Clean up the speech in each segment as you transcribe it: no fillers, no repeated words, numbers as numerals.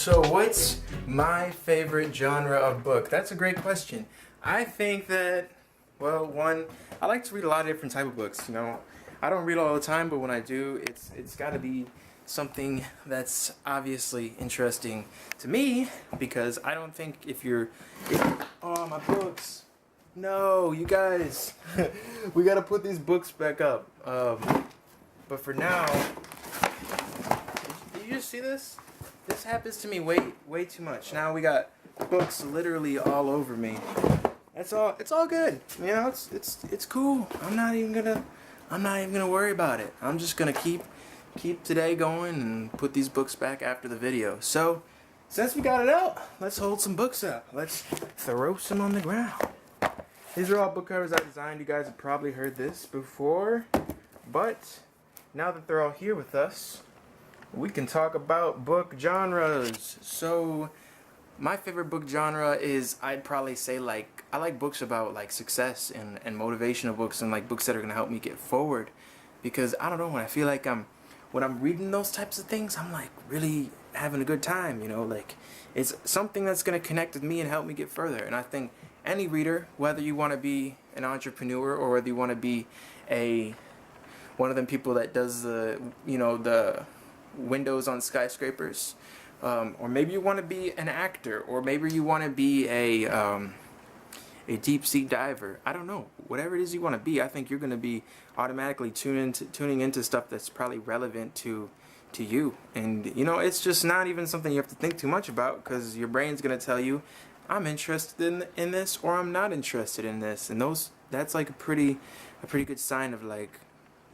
So what's my favorite genre of book? That's a great question. I think that, well, one, I like to read a lot of different type of books. You know, I don't read all the time, but when I do, it's got to be something that's obviously interesting to me, because I don't think oh, my books. No, you guys, we got to put these books back up. But for now, did you just see this? This happens to me way too much. Now we got books literally all over me. It's all good. You know, it's cool. I'm not even gonna worry about it. I'm just gonna keep today going and put these books back after the video. So, since we got it out, let's hold some books up. Let's throw some on the ground. These are all book covers I designed. You guys have probably heard this before, but now that they're all here with us, we can talk about book genres. So, my favorite book genre is, I'd probably say, I like books about success and motivational books, and books that are gonna help me get forward. Because I don't know, when I feel like when I'm reading those types of things, I'm really having a good time. You know, it's something that's gonna connect with me and help me get further. And I think any reader, whether you want to be an entrepreneur or whether you want to be one of them people that does the windows on skyscrapers, or maybe you want to be an actor, or maybe you want to be a deep sea diver. I don't know. Whatever it is you want to be, I think you're going to be automatically tuning into stuff that's probably relevant to you. And you know, it's just not even something you have to think too much about, because your brain's going to tell you, I'm interested in this, or I'm not interested in this. And that's a pretty good sign of what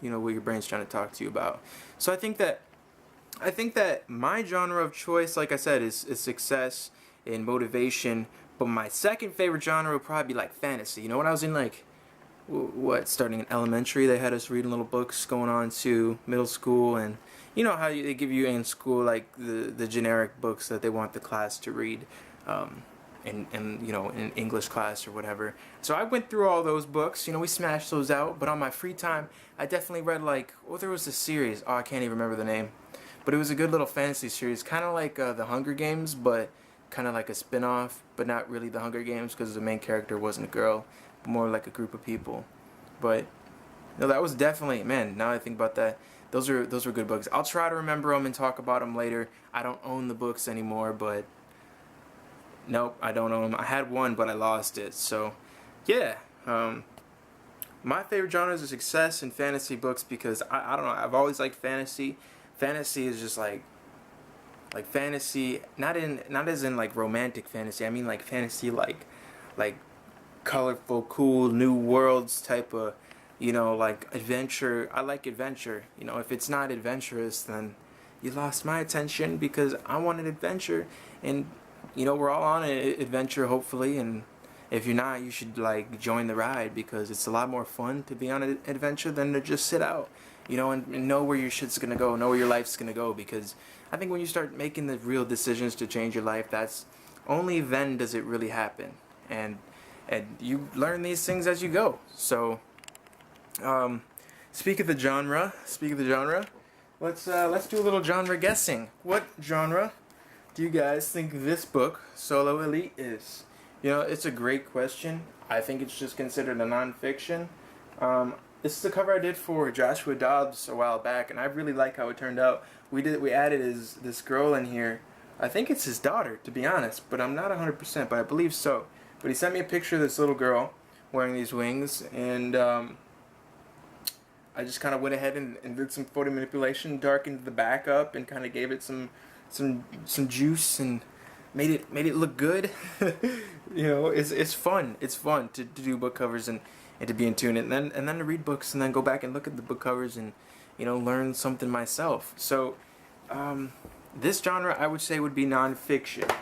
your brain's trying to talk to you about. So I think that my genre of choice, like I said, is success and motivation. But my second favorite genre would probably be fantasy. You know, when I was in starting in elementary, they had us reading little books going on to middle school, and you know how they give you in school the generic books that they want the class to read, in English class or whatever. So I went through all those books. You know, we smashed those out. But on my free time, I definitely read there was a series. Oh, I can't even remember the name. But it was a good little fantasy series, kind of like The Hunger Games, but kind of like a spin-off, but not really The Hunger Games, because the main character wasn't a girl, but more like a group of people. But no, that was definitely, man, now I think about that, those were good books. I'll try to remember them and talk about them later. I don't own the books anymore, but nope, I don't own them. I had one, but I lost it. So yeah, my favorite genres are success and fantasy books, because I don't know, I've always liked fantasy. Fantasy is just like fantasy, not as in romantic fantasy. I mean fantasy like colorful, cool, new worlds type of, adventure. I like adventure. You know, if it's not adventurous, then you lost my attention, because I want an adventure. And we're all on an adventure, hopefully, and if you're not, you should join the ride, because it's a lot more fun to be on an adventure than to just sit out. And know where your shit's gonna go, know where your life's gonna go, because I think when you start making the real decisions to change your life, that's only then does it really happen, and you learn these things as you go. So, speak of the genre, let's do a little genre guessing. What genre do you guys think this book, Solo Elite, is? You know, it's a great question. I think it's just considered a nonfiction. This is a cover I did for Joshua Dobbs a while back, and I really like how it turned out. We added this girl in here. I think it's his daughter, to be honest, but I'm not 100%, but I believe so. But he sent me a picture of this little girl wearing these wings, and I just kind of went ahead and did some photo manipulation, darkened the back up, and kind of gave it some juice, and made it look good. It's fun. It's fun to do book covers and to be in tune, and then to read books, and then go back and look at the book covers, and learn something myself. So this genre, I would say, would be nonfiction.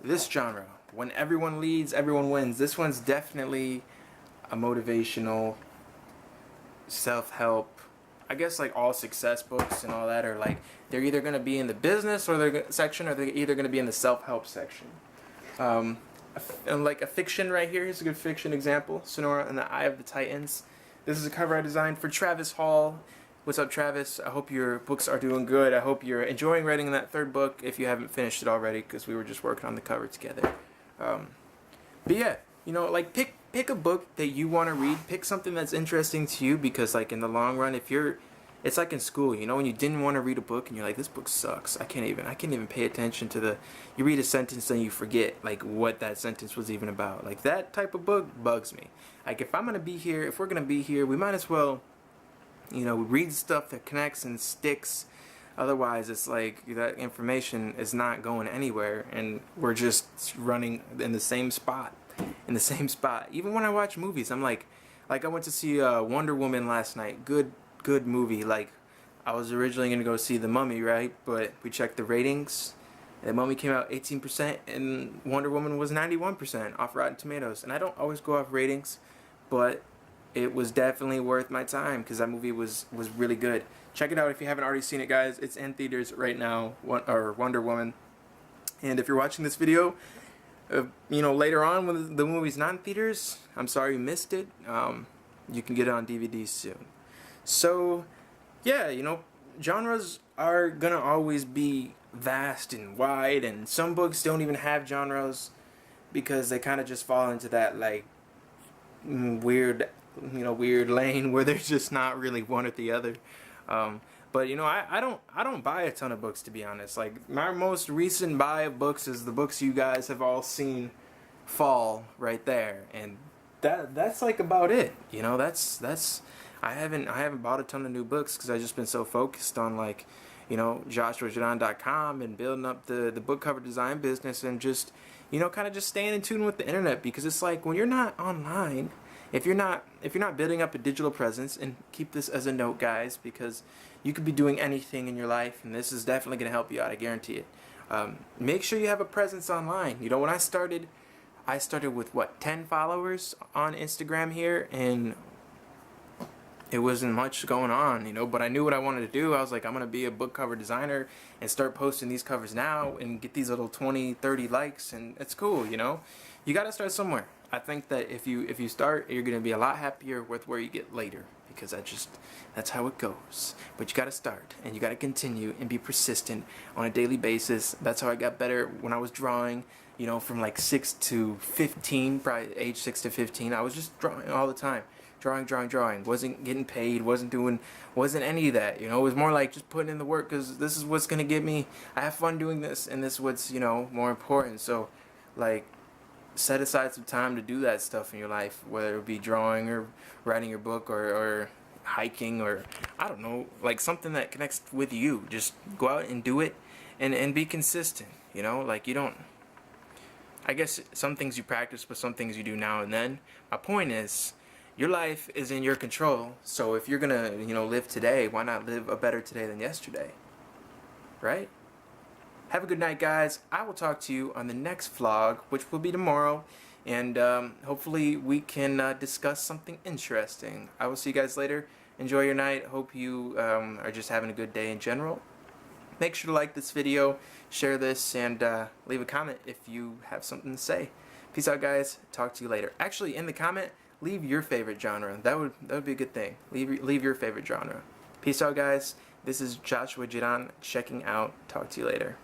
This genre, when everyone leads, everyone wins. This one's definitely a motivational, self-help. I guess all success books and all that are they're either going to be in the business section, or they're either going to be in the self-help section. And a fiction right here. Here's a good fiction example. Sonora and the Eye of the Titans. This is a cover I designed for Travis Hall. What's up, Travis? I hope your books are doing good. I hope you're enjoying writing that third book if you haven't finished it already, because we were just working on the cover together. But yeah, you know, like pick a book that you want to read. Pick something that's interesting to you, because like in the long run, it's like in school, you know, when you didn't want to read a book and you're like, this book sucks. I can't even pay attention to you read a sentence and you forget like what that sentence was even about. Like that type of book bugs me. Like if we're gonna be here, we might as well, you know, read stuff that connects and sticks. Otherwise, it's like that information is not going anywhere, and we're just running in the same spot. Even when I watch movies, I'm like I went to see Wonder Woman last night. Good movie. Like, I was originally gonna go see The Mummy, right? But we checked the ratings. The Mummy came out 18%, and Wonder Woman was 91% off Rotten Tomatoes. And I don't always go off ratings, but it was definitely worth my time because that movie was really good. Check it out if you haven't already seen it, guys. It's in theaters right now, Wonder Woman. And if you're watching this video, you know, later on when the movie's not in theaters, I'm sorry you missed it. You can get it on DVD soon. So, yeah, you know, genres are gonna always be vast and wide, and some books don't even have genres because they kind of just fall into that like weird lane where there's just not really one or the other. But you know, I don't buy a ton of books, to be honest. Like my most recent buy of books is the books you guys have all seen fall right there, and that's like about it. You know, that's I haven't bought a ton of new books because I've just been so focused on like, you know, joshuajiran.com and building up the book cover design business, and just, you know, kind of just staying in tune with the internet, because it's like when you're not online, if you're not building up a digital presence, and keep this as a note, guys, because you could be doing anything in your life, and this is definitely going to help you out, I guarantee it. Make sure you have a presence online. You know, when I started with what, 10 followers on Instagram here, and it wasn't much going on, you know, but I knew what I wanted to do. I was like, I'm going to be a book cover designer and start posting these covers now and get these little 20, 30 likes, and it's cool, you know. You got to start somewhere. I think that if you start, you're going to be a lot happier with where you get later, because that's how it goes. But you got to start, and you got to continue and be persistent on a daily basis. That's how I got better when I was drawing, you know, from like 6 to 15, probably age 6 to 15. I was just drawing all the time. Drawing. Wasn't getting paid, wasn't any of that, you know. It was more like just putting in the work, because this is what's going to get me, I have fun doing this, and this is what's, you know, more important. So, like, set aside some time to do that stuff in your life, whether it be drawing or writing your book or hiking, or I don't know, like something that connects with you. Just go out and do it, and be consistent, you know. Like, you don't, I guess some things you practice, but some things you do now and then. My point is, your life is in your control, so if you're gonna, you know, live today, why not live a better today than yesterday, right? Have a good night, guys. I will talk to you on the next vlog, which will be tomorrow, and hopefully we can discuss something interesting. I will see you guys later. Enjoy your night. Hope you are just having a good day in general. Make sure to like this video, share this, and leave a comment if you have something to say. Peace out, guys. Talk to you later. Actually, in the comment, leave your favorite genre. That would be a good thing. Leave your favorite genre. Peace out, guys. This is Joshua Jiran checking out. Talk to you later.